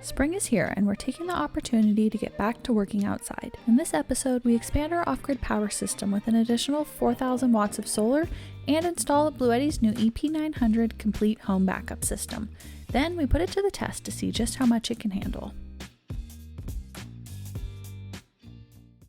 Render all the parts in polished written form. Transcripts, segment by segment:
Spring is here, and we're taking the opportunity to get back to working outside. In this episode, we expand our off-grid power system with an additional 4,000 watts of solar and install Bluetti's new EP900 complete home backup system. Then we put it to the test to see just how much it can handle.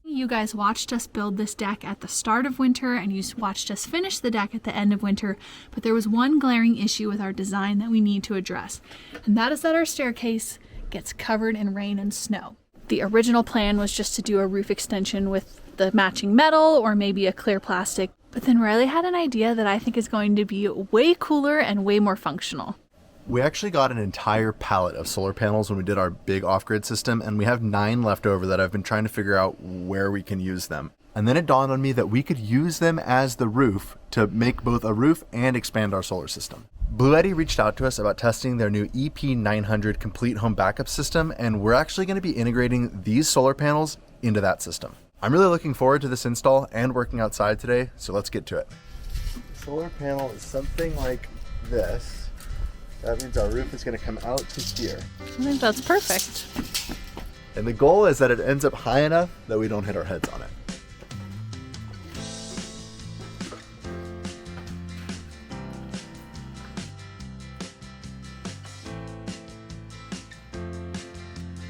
You guys watched us build this deck at the start of winter, and you watched us finish the deck at the end of winter, but there was one glaring issue with our design that we need to address, and that is that our staircase gets covered in rain and snow. The original plan was just to do a roof extension with the matching metal or maybe a clear plastic, but then Riley had an idea that I think is going to be way cooler and way more functional. We actually got an entire pallet of solar panels when we did our big off-grid system, and we have 9 left over that I've been trying to figure out where we can use them. And then it dawned on me that we could use them as the roof to make both a roof and expand our solar system. Bluetti reached out to us about testing their new EP900 complete home backup system, and we're actually going to be integrating these solar panels into that system. I'm really looking forward to this install and working outside today, so let's get to it. The solar panel is something like this. That means our roof is going to come out to here. I think that's perfect. And the goal is that it ends up high enough that we don't hit our heads on it.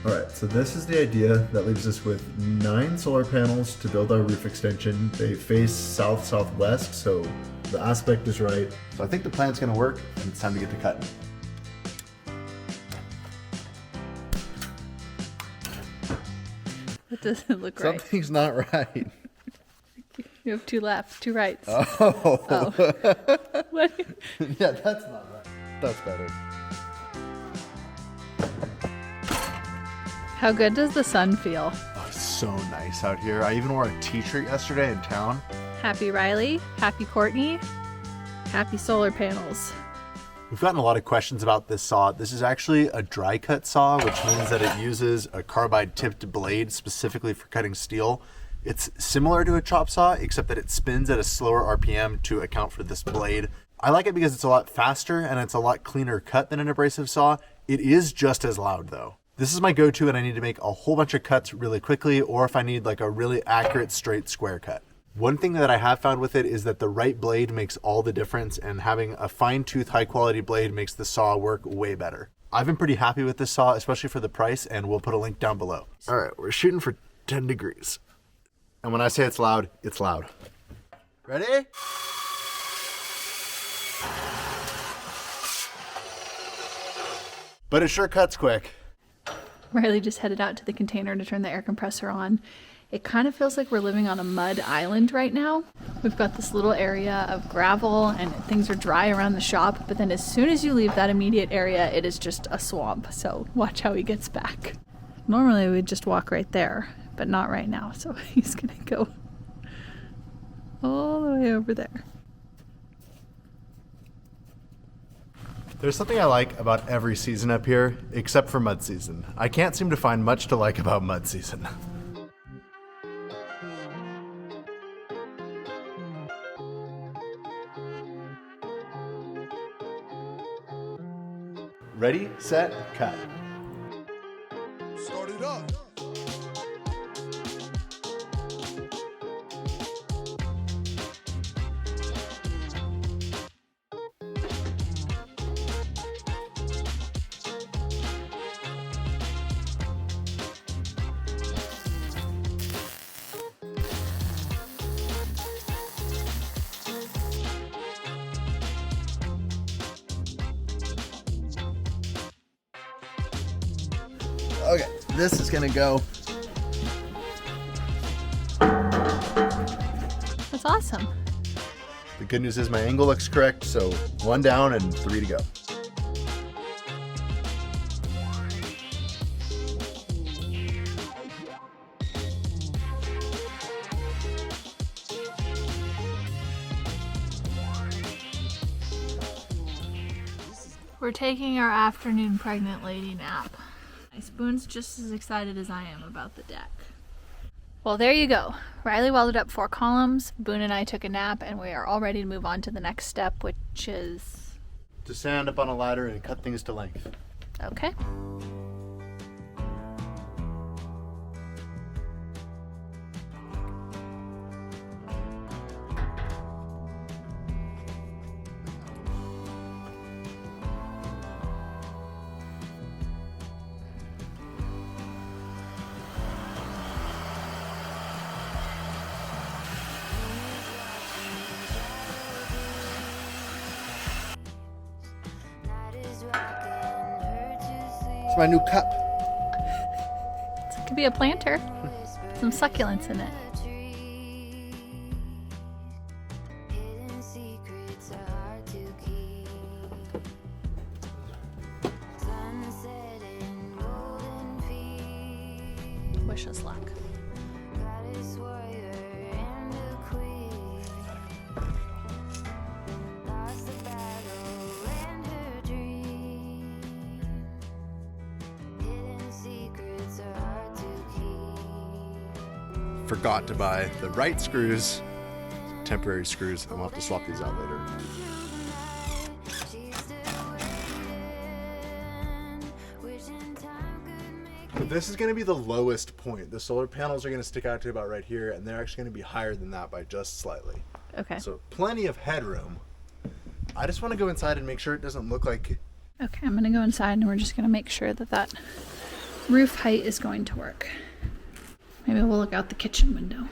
Alright, so this is the idea that leaves us with 9 solar panels to build our roof extension. They face south-southwest, so the aspect is right. So I think the plan's going to work, and it's time to get to cutting. It doesn't look right. Something's not right. You have 2 left, 2 rights. Oh. What? Yeah, that's not right. That's better. How good does the sun feel? Oh, it's so nice out here. I even wore a t-shirt yesterday in town. Happy Riley, happy Courtney, happy solar panels. We've gotten a lot of questions about this saw. This is actually a dry cut saw, which means that it uses a carbide tipped blade specifically for cutting steel. It's similar to a chop saw, except that it spins at a slower RPM to account for this blade. I like it because it's a lot faster and it's a lot cleaner cut than an abrasive saw. It is just as loud though. This is my go-to when I need to make a whole bunch of cuts really quickly, or if I need like a really accurate straight square cut. One thing that I have found with it is that the right blade makes all the difference, and having a fine-tooth, high-quality blade makes the saw work way better. I've been pretty happy with this saw, especially for the price, and we'll put a link down below. All right, we're shooting for 10 degrees. And when I say it's loud, it's loud. Ready? But it sure cuts quick. Riley just headed out to the container to turn the air compressor on. It kind of feels like we're living on a mud island right now. We've got this little area of gravel and things are dry around the shop, but then as soon as you leave that immediate area, it is just a swamp. So watch how he gets back. Normally we'd just walk right there, but not right now. So he's gonna go all the way over there. There's something I like about every season up here, except for mud season. I can't seem to find much to like about mud season. Ready, set, cut. Start it up. Okay, this is gonna go. That's awesome. The good news is my angle looks correct, so 1 down and 3 to go. We're taking our afternoon pregnant lady nap. My spoon's just as excited as I am about the deck. Well, there you go. Riley welded up 4 columns, Boone and I took a nap, and we are all ready to move on to the next step, which is... to stand up on a ladder and cut things to length. Okay. It's my new cup. It could be a planter. Some succulents in it. Wish us luck. Forgot to buy the right screws, temporary screws, and we'll have to swap these out later. But this is going to be the lowest point. The solar panels are going to stick out to about right here, and they're actually going to be higher than that by just slightly. Okay. So plenty of headroom. I just want to go inside and make sure it doesn't look like... Okay, I'm gonna go inside and we're just gonna make sure that that roof height is going to work. Maybe we'll look out the kitchen window.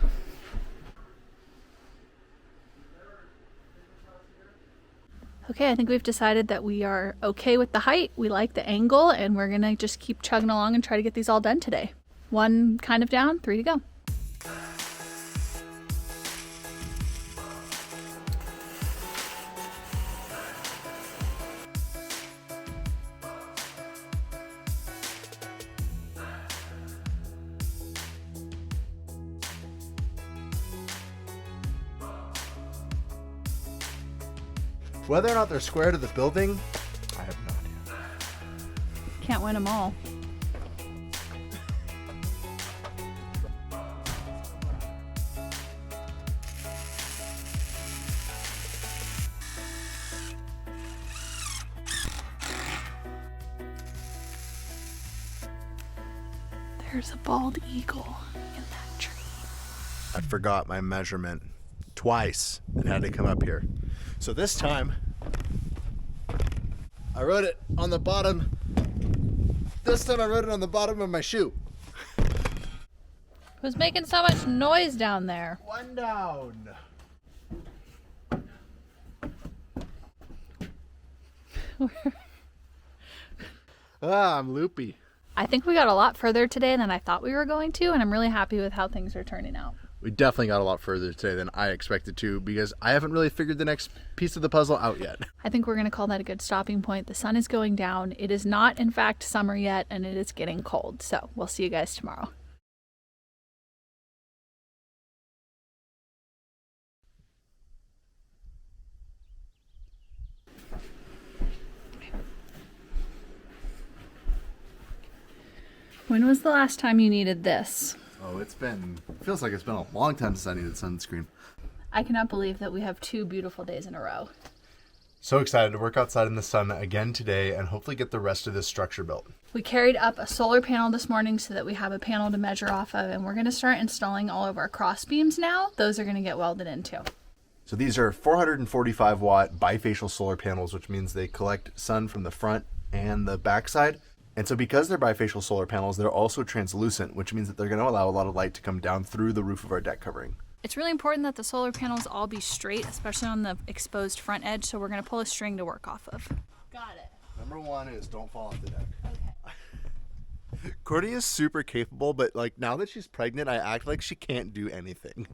Okay, I think we've decided that we are okay with the height. We like the angle, and we're gonna just keep chugging along and try to get these all done today. 1 kind of down, 3 to go. Whether or not they're square to the building, I have no idea. Can't win them all. There's a bald eagle in that tree. I forgot my measurement twice and had to come up here. So this time, I wrote it on the bottom. This time I wrote it on the bottom of my shoe. Who's making so much noise down there? 1 down. I'm loopy. I think we got a lot further today than I thought we were going to, and I'm really happy with how things are turning out. We definitely got a lot further today than I expected to, because I haven't really figured the next piece of the puzzle out yet. I think we're going to call that a good stopping point. The sun is going down. It is not, in fact, summer yet, and it is getting cold. So we'll see you guys tomorrow. When was the last time you needed this? Oh, feels like it's been a long time since I needed sunscreen. I cannot believe that we have 2 beautiful days in a row. So excited to work outside in the sun again today and hopefully get the rest of this structure built. We carried up a solar panel this morning so that we have a panel to measure off of, and we're going to start installing all of our cross beams now. Those are going to get welded in too. So these are 445 watt bifacial solar panels, which means they collect sun from the front and the backside. And so because they're bifacial solar panels, they're also translucent, which means that they're going to allow a lot of light to come down through the roof of our deck covering. It's really important that the solar panels all be straight, especially on the exposed front edge, so we're going to pull a string to work off of. Got it. Number 1 is don't fall off the deck. Okay. Courtney is super capable, but like now that she's pregnant, I act like she can't do anything.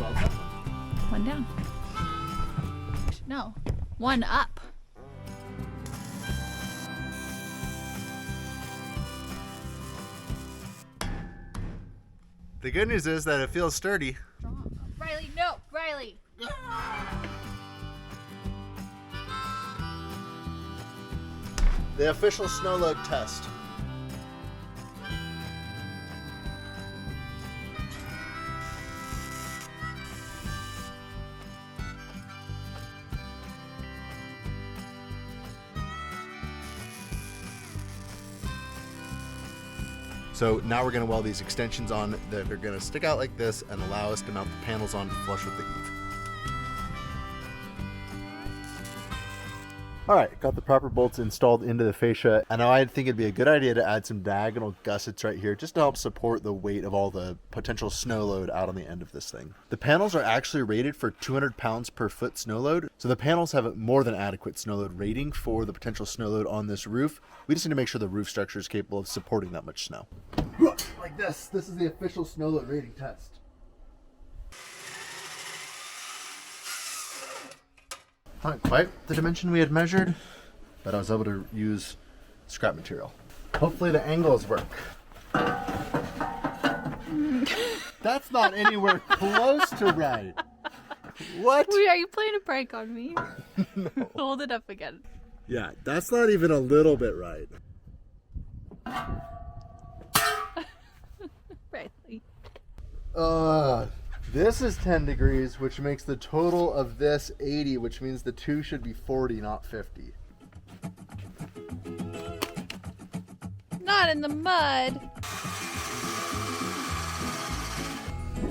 Well done. 1 down. No, 1 up. The good news is that it feels sturdy. Riley, no, Riley. The official snow load test. So now we're going to weld these extensions on that are going to stick out like this and allow us to mount the panels on flush with the eave. All right, got the proper bolts installed into the fascia, and now I think it'd be a good idea to add some diagonal gussets right here just to help support the weight of all the potential snow load out on the end of this thing. The panels are actually rated for 200 pounds per foot snow load, so the panels have a more than adequate snow load rating for the potential snow load on this roof. We just need to make sure the roof structure is capable of supporting that much snow. Like this. This is the official snow load rating test. Not quite the dimension we had measured, but I was able to use scrap material. Hopefully the angles work. That's not anywhere close to right. What? Wait, are you playing a prank on me? No. Hold it up again. Yeah, that's not even a little bit right. Riley. This is 10 degrees, which makes the total of this 80, which means the two should be 40, not 50. Not in the mud.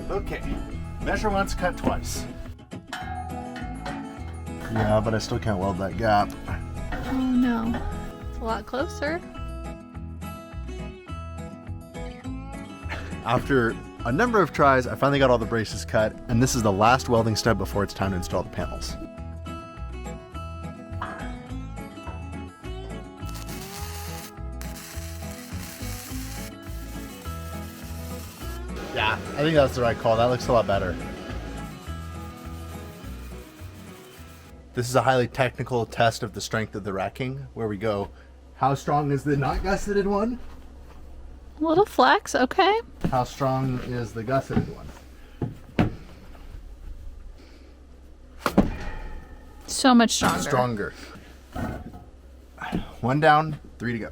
Okay, measure once, cut twice. Yeah, but I still can't weld that gap. Oh no. It's a lot closer. After a number of tries, I finally got all the braces cut, and this is the last welding step before it's time to install the panels. Yeah, I think that's the right call. That looks a lot better. This is a highly technical test of the strength of the racking, where we go, how strong is the not gusseted one? A little flex, okay. How strong is the gusseted one? So much stronger. Stronger. One down, 3 to go.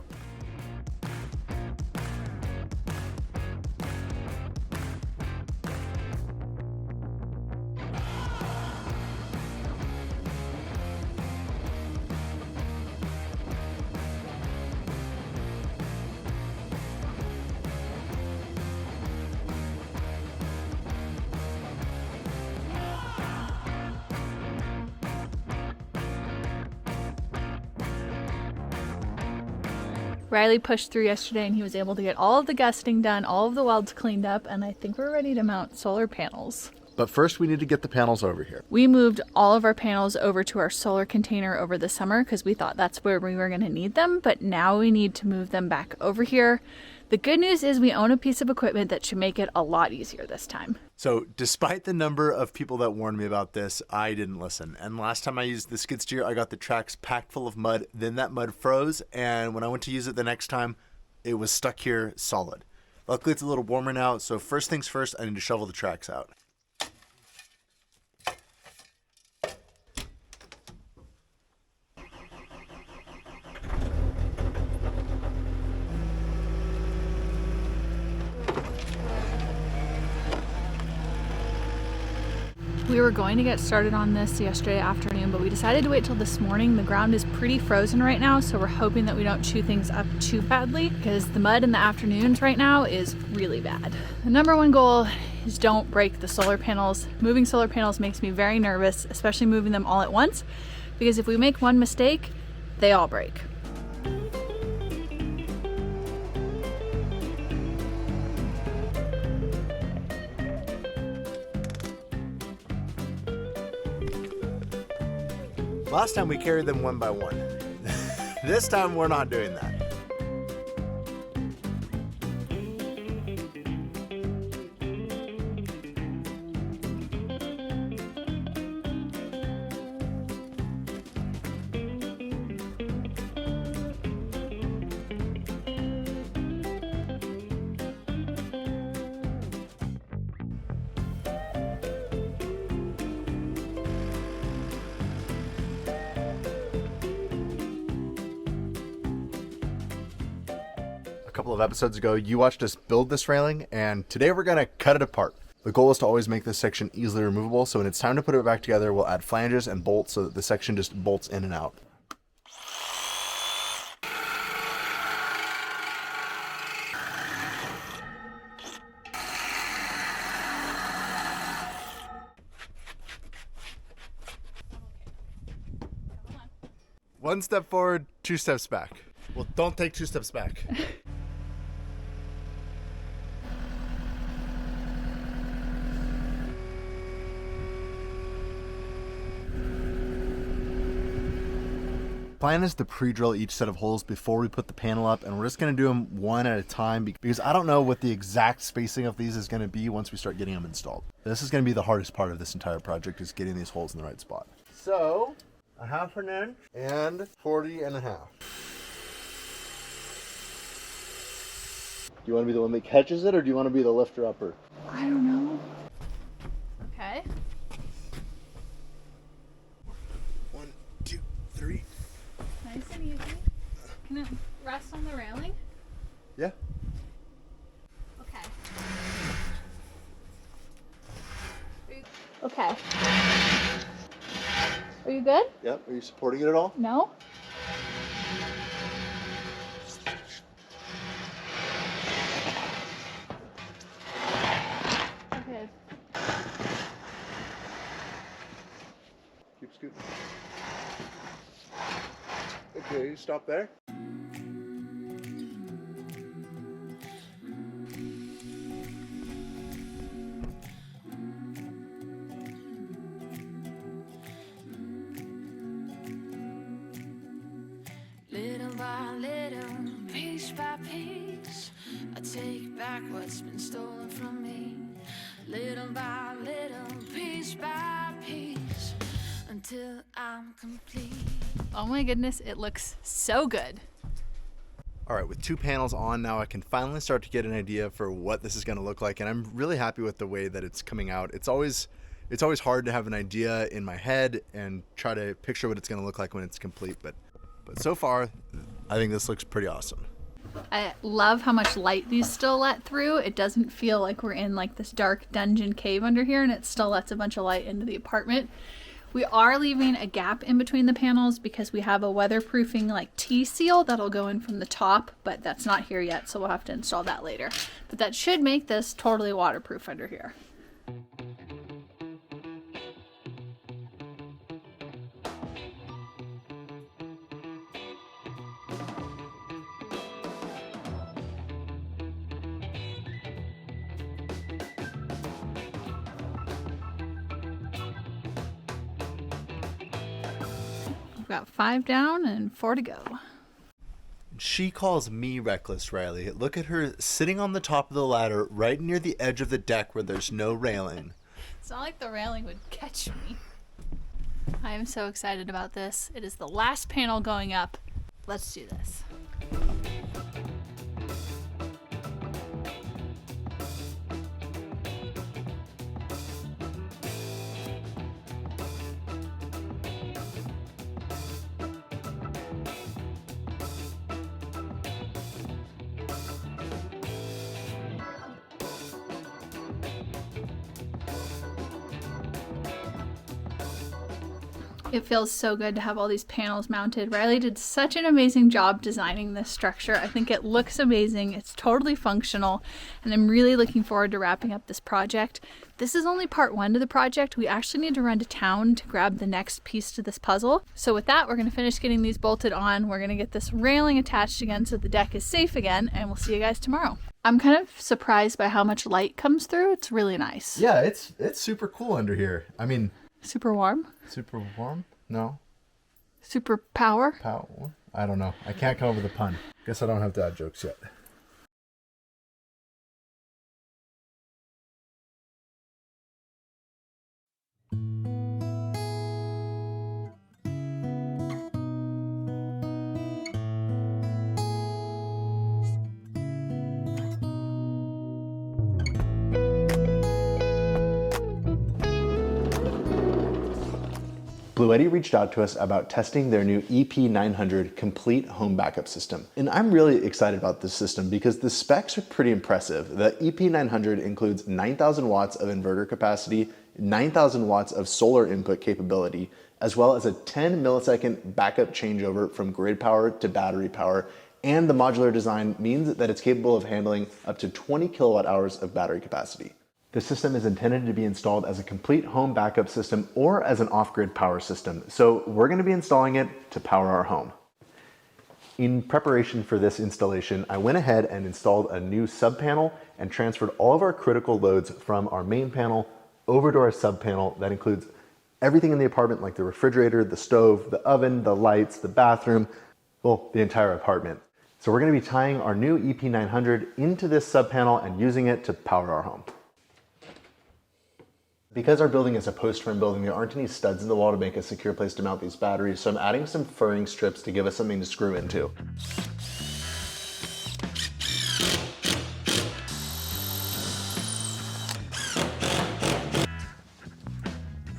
Riley pushed through yesterday and he was able to get all of the gusseting done, all of the welds cleaned up, and I think we're ready to mount solar panels. But first we need to get the panels over here. We moved all of our panels over to our solar container over the summer because we thought that's where we were going to need them, but now we need to move them back over here. The good news is we own a piece of equipment that should make it a lot easier this time. So despite the number of people that warned me about this, I didn't listen. And last time I used the skid steer, I got the tracks packed full of mud. Then that mud froze. And when I went to use it the next time, it was stuck here solid. Luckily, it's a little warmer now. So first things first, I need to shovel the tracks out. We were going to get started on this yesterday afternoon, but we decided to wait till this morning. The ground is pretty frozen right now, so we're hoping that we don't chew things up too badly because the mud in the afternoons right now is really bad. The number one goal is don't break the solar panels. Moving solar panels makes me very nervous, especially moving them all at once, because if we make one mistake, they all break. Last time we carried them one by one. This time we're not doing that. A couple of episodes ago, you watched us build this railing, and today we're gonna cut it apart. The goal is to always make this section easily removable, so when it's time to put it back together, we'll add flanges and bolts so that the section just bolts in and out. 1 step forward, 2 steps back. Well, don't take 2 steps back. Plan is to pre-drill each set of holes before we put the panel up, and we're just going to do them one at a time because I don't know what the exact spacing of these is going to be once we start getting them installed. This is going to be the hardest part of this entire project, is getting these holes in the right spot. So, 1/2 inch and 40.5. Do you want to be the one that catches it, or do you want to be the lifter upper? I don't know. Okay. 1, 2, 3. Nice and easy. Can it rest on the railing? Yeah. Okay. Okay. Are you good? Yep. Are you supporting it at all? No? Okay. Keep scooting. Okay, stop there. Little by little, piece by piece, I take back what's been stolen from me. Little by little, piece by piece, until I'm complete. Oh my goodness, it looks so good. All right, with 2 panels on now, I can finally start to get an idea for what this is going to look like, and I'm really happy with the way that it's coming out. It's always hard to have an idea in my head and try to picture what it's going to look like when it's complete, but so far, I think this looks pretty awesome. I love how much light these still let through. It doesn't feel like we're in like this dark dungeon cave under here, and it still lets a bunch of light into the apartment. We are leaving a gap in between the panels because we have a weatherproofing like T-seal that'll go in from the top, but that's not here yet, so we'll have to install that later. But that should make this totally waterproof under here. We've got 5 down and 4 to go. She calls me reckless, Riley. Look at her sitting on the top of the ladder right near the edge of the deck where there's no railing. It's not like the railing would catch me. I am so excited about this. It is the last panel going up. Let's do this. It feels so good to have all these panels mounted. Riley did such an amazing job designing this structure. I think it looks amazing. It's totally functional, and I'm really looking forward to wrapping up this project. This is only part 1 to the project. We actually need to run to town to grab the next piece to this puzzle. So with that, we're going to finish getting these bolted on. We're going to get this railing attached again so the deck is safe again, and we'll see you guys tomorrow. I'm kind of surprised by how much light comes through. It's really nice. Yeah, it's super cool under here. I mean, super warm? super warm? No. Super power? Power? I don't know. I can't come up with a pun. Guess I don't have dad jokes yet. Bluetti reached out to us about testing their new EP900 complete home backup system. And I'm really excited about this system because the specs are pretty impressive. The EP900 includes 9,000 watts of inverter capacity, 9,000 watts of solar input capability, as well as a 10 millisecond backup changeover from grid power to battery power. And the modular design means that it's capable of handling up to 20 kilowatt hours of battery capacity. The system is intended to be installed as a complete home backup system or as an off-grid power system, so we're going to be installing it to power our home. In preparation for this installation, I went ahead and installed a new sub-panel and transferred all of our critical loads from our main panel over to our sub-panel. That includes everything in the apartment, like the refrigerator, the stove, the oven, the lights, the bathroom, well, the entire apartment. So we're going to be tying our new EP900 into this sub-panel and using it to power our home. Because our building is a post-frame building, there aren't any studs in the wall to make a secure place to mount these batteries, so I'm adding some furring strips to give us something to screw into.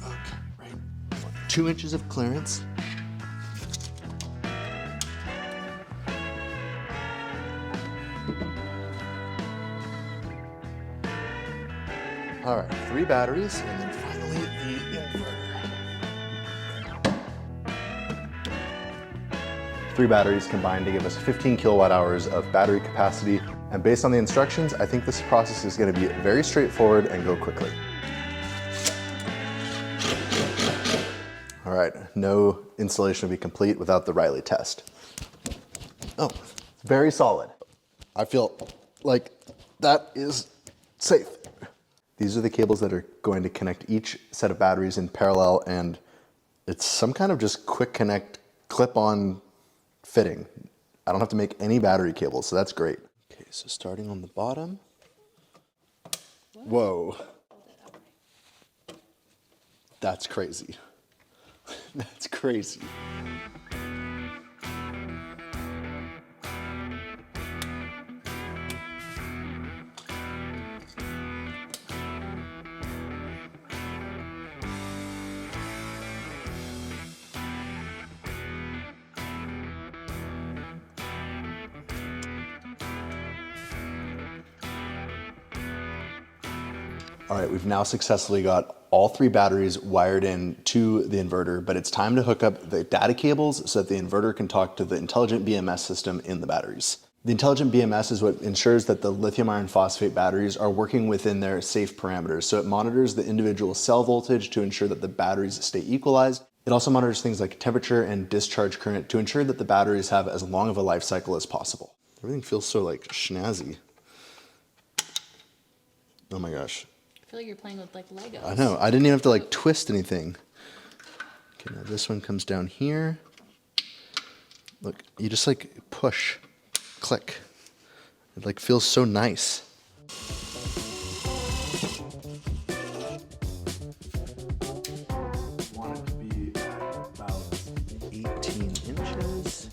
Okay, right. 2 inches of clearance. All right, 3 batteries, and then finally the inverter. 3 batteries combined to give us 15 kilowatt hours of battery capacity. And based on the instructions, I think this process is going to be very straightforward and go quickly. All right, no installation will be complete without the Riley test. Oh, it's very solid. I feel like that is safe. These are the cables that are going to connect each set of batteries in parallel, and it's some kind of just quick connect, clip-on fitting. I don't have to make any battery cables, so that's great. Okay, so starting on the bottom. Whoa. That's crazy. That's crazy. All right, we've now successfully got all 3 batteries wired in to the inverter, but it's time to hook up the data cables so that the inverter can talk to the intelligent BMS system in the batteries. The intelligent BMS is what ensures that the lithium iron phosphate batteries are working within their safe parameters. So it monitors the individual cell voltage to ensure that the batteries stay equalized. It also monitors things like temperature and discharge current to ensure that the batteries have as long of a life cycle as possible. Everything feels so like snazzy. Oh my gosh. I feel like you're playing with like Legos. I know, I didn't even have to like twist anything. Okay, now this one comes down here. Look, you just like push, click. It like feels so nice. Want it to be about 18 inches.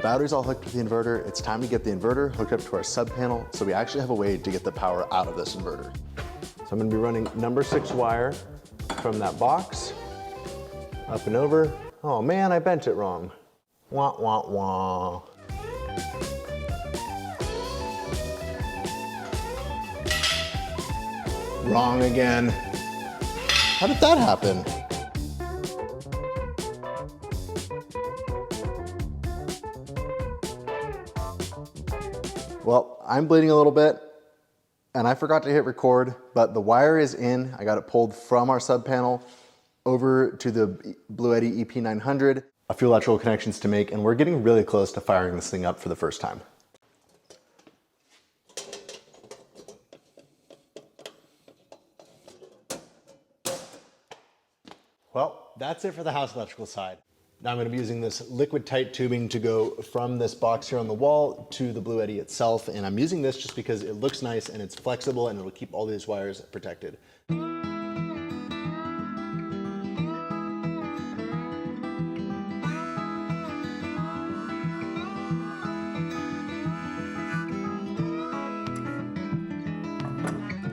Batteries all hooked to the inverter. It's time to get the inverter hooked up to our sub panel so we actually have a way to get the power out of this inverter. So I'm gonna be running number 6 wire from that box up and over. Oh man, I bent it wrong. Wah, wah, wah. Wrong again. How did that happen? Well, I'm bleeding a little bit and I forgot to hit record, but the wire is in. I got it pulled from our sub panel over to the Bluetti EP900. A few electrical connections to make, and we're getting really close to firing this thing up for the first time. Well, that's it for the house electrical side. Now I'm going to be using this liquid tight tubing to go from this box here on the wall to the Bluetti itself. And I'm using this just because it looks nice and it's flexible and it'll keep all these wires protected.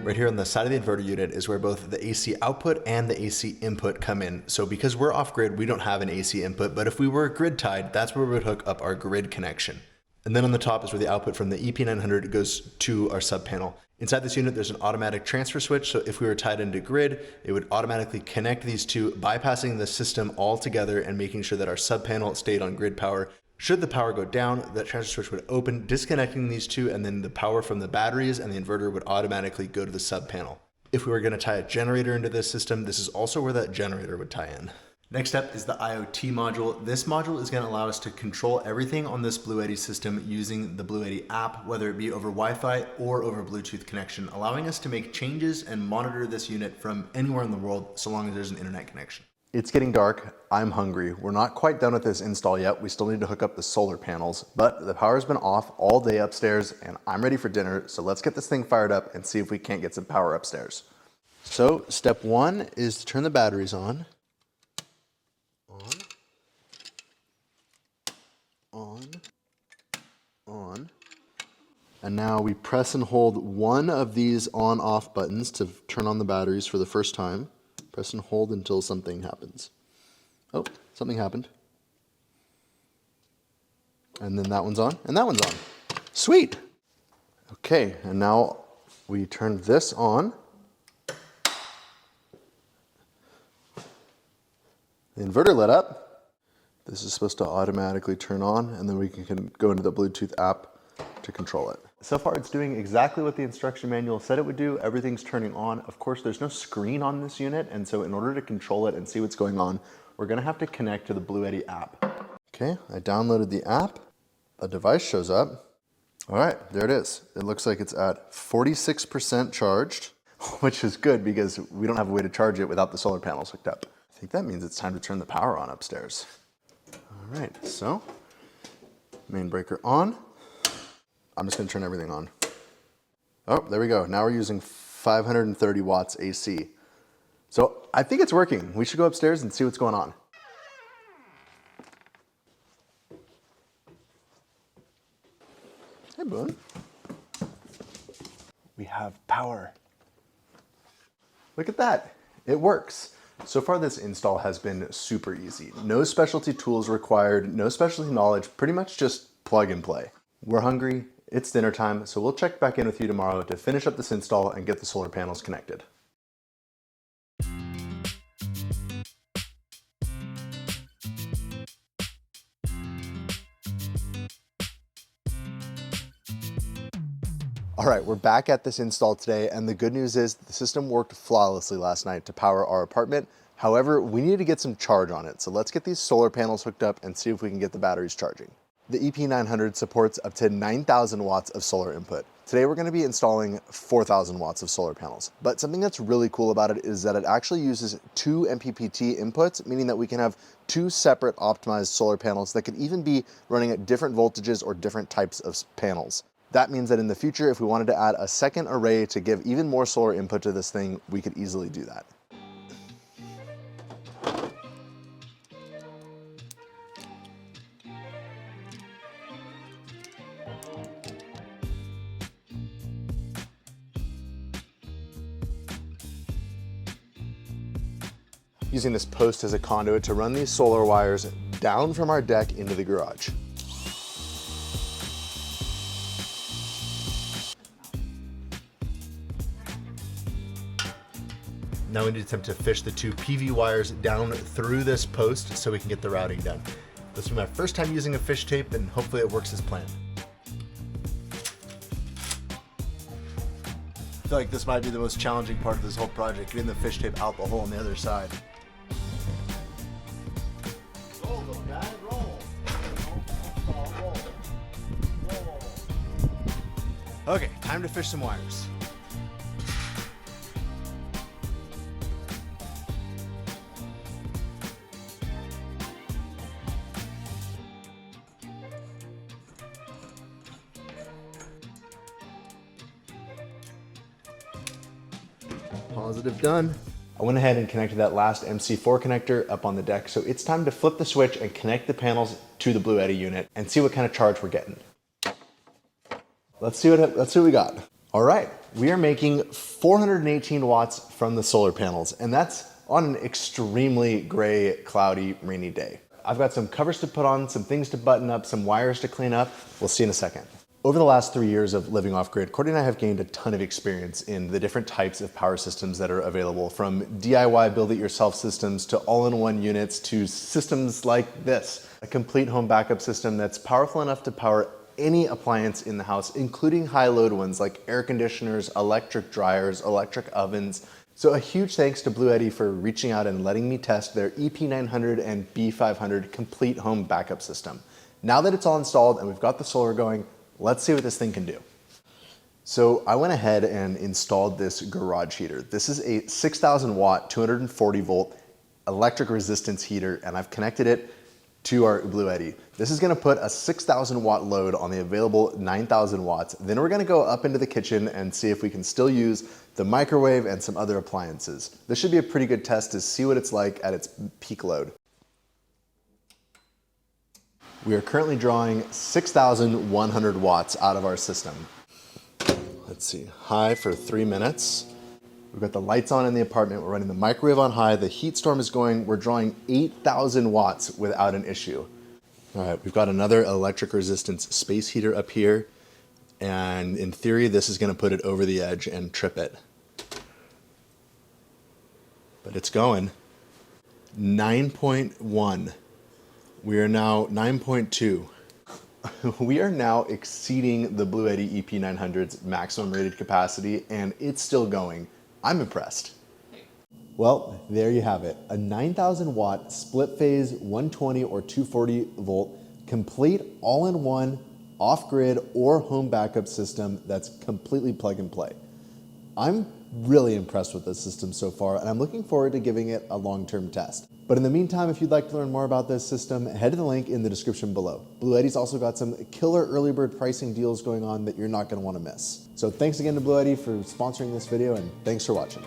Right here on the side of the inverter unit is where both the AC output and the AC input come in. So because we're off grid, we don't have an AC input, but if we were grid tied, that's where we would hook up our grid connection. And then on the top is where the output from the EP900 goes to our sub panel. Inside this unit, there's an automatic transfer switch. So if we were tied into grid, it would automatically connect these two, bypassing the system altogether and making sure that our sub panel stayed on grid power. Should the power go down, that transfer switch would open, disconnecting these two, and then the power from the batteries and the inverter would automatically go to the sub panel. If we were going to tie a generator into this system, this is also where that generator would tie in. Next up is the IoT module. This module is going to allow us to control everything on this Bluetti system using the Bluetti app, whether it be over Wi-Fi or over Bluetooth connection, allowing us to make changes and monitor this unit from anywhere in the world so long as there's an internet connection. It's getting dark. I'm hungry. We're not quite done with this install yet. We still need to hook up the solar panels, but the power's been off all day upstairs and I'm ready for dinner. So let's get this thing fired up and see if we can't get some power upstairs. So step one is to turn the batteries on. On. And now we press and hold one of these on-off buttons to turn on the batteries for the first time. Press and hold until something happens. Oh, something happened. And then that one's on, and that one's on. Sweet! Okay, and now we turn this on. The inverter lit up. This is supposed to automatically turn on, and then we can go into the Bluetooth app to control it. So far, it's doing exactly what the instruction manual said it would do. Everything's turning on. Of course, there's no screen on this unit, and so in order to control it and see what's going on, we're gonna have to connect to the Bluetti app. Okay, I downloaded the app. A device shows up. All right, there it is. It looks like it's at 46% charged, which is good because we don't have a way to charge it without the solar panels hooked up. I think that means it's time to turn the power on upstairs. All right, so main breaker on. I'm just gonna turn everything on. Oh, there we go. Now we're using 530 watts AC. So I think it's working. We should go upstairs and see what's going on. Hey, Boone. We have power. Look at that. It works. So far, this install has been super easy. No specialty tools required, no specialty knowledge, pretty much just plug and play. We're hungry, it's dinner time, so we'll check back in with you tomorrow to finish up this install and get the solar panels connected. All right, we're back at this install today, and the good news is the system worked flawlessly last night to power our apartment. However, we need to get some charge on it, so let's get these solar panels hooked up and see if we can get the batteries charging. The EP900 supports up to 9,000 watts of solar input. Today we're going to be installing 4,000 watts of solar panels, but something that's really cool about it is that it actually uses 2 MPPT inputs, meaning that we can have 2 separate optimized solar panels that could even be running at different voltages or different types of panels. That means that in the future, if we wanted to add a second array to give even more solar input to this thing, we could easily do that. Using this post as a conduit to run these solar wires down from our deck into the garage. Now we need to attempt to fish the 2 PV wires down through this post so we can get the routing done. This will be my first time using a fish tape, and hopefully it works as planned. I feel like this might be the most challenging part of this whole project, getting the fish tape out the hole on the other side. Roll, little guy, roll. Roll. Okay, time to fish some wires. Positive done. I went ahead and connected that last MC4 connector up on the deck, so it's time to flip the switch and connect the panels to the Bluetti unit and see what kind of charge we're getting. Let's see what we got. All right, we are making 418 watts from the solar panels, and that's on an extremely gray, cloudy, rainy day. I've got some covers to put on, some things to button up, some wires to clean up. We'll see in a second. Over the last 3 years of living off-grid, Courtney and I have gained a ton of experience in the different types of power systems that are available, from DIY build-it-yourself systems to all-in-one units to systems like this, a complete home backup system that's powerful enough to power any appliance in the house, including high-load ones like air conditioners, electric dryers, electric ovens. So a huge thanks to Bluetti for reaching out and letting me test their EP900 and B500 complete home backup system. Now that it's all installed and we've got the solar going, let's see what this thing can do. So I went ahead and installed this garage heater. This is a 6,000 watt, 240 volt electric resistance heater, and I've connected it to our Bluetti. This is gonna put a 6,000 watt load on the available 9,000 watts. Then we're gonna go up into the kitchen and see if we can still use the microwave and some other appliances. This should be a pretty good test to see what it's like at its peak load. We are currently drawing 6,100 watts out of our system. Let's see, high for 3 minutes. We've got the lights on in the apartment. We're running the microwave on high. The heat storm is going. We're drawing 8,000 watts without an issue. All right, we've got another electric resistance space heater up here. And in theory, this is gonna put it over the edge and trip it. But it's going. 9.1. We are now 9.2. We are now exceeding the Bluetti EP900's maximum rated capacity, and it's still going. I'm impressed. Well, there you have it. A 9,000 watt split phase 120 or 240 volt complete all-in-one off-grid or home backup system that's completely plug and play. I'm really impressed with this system so far, and I'm looking forward to giving it a long-term test. But in the meantime, if you'd like to learn more about this system, head to the link in the description below. Bluetti's also got some killer early bird pricing deals going on that you're not going to want to miss. So thanks again to Bluetti for sponsoring this video, and thanks for watching.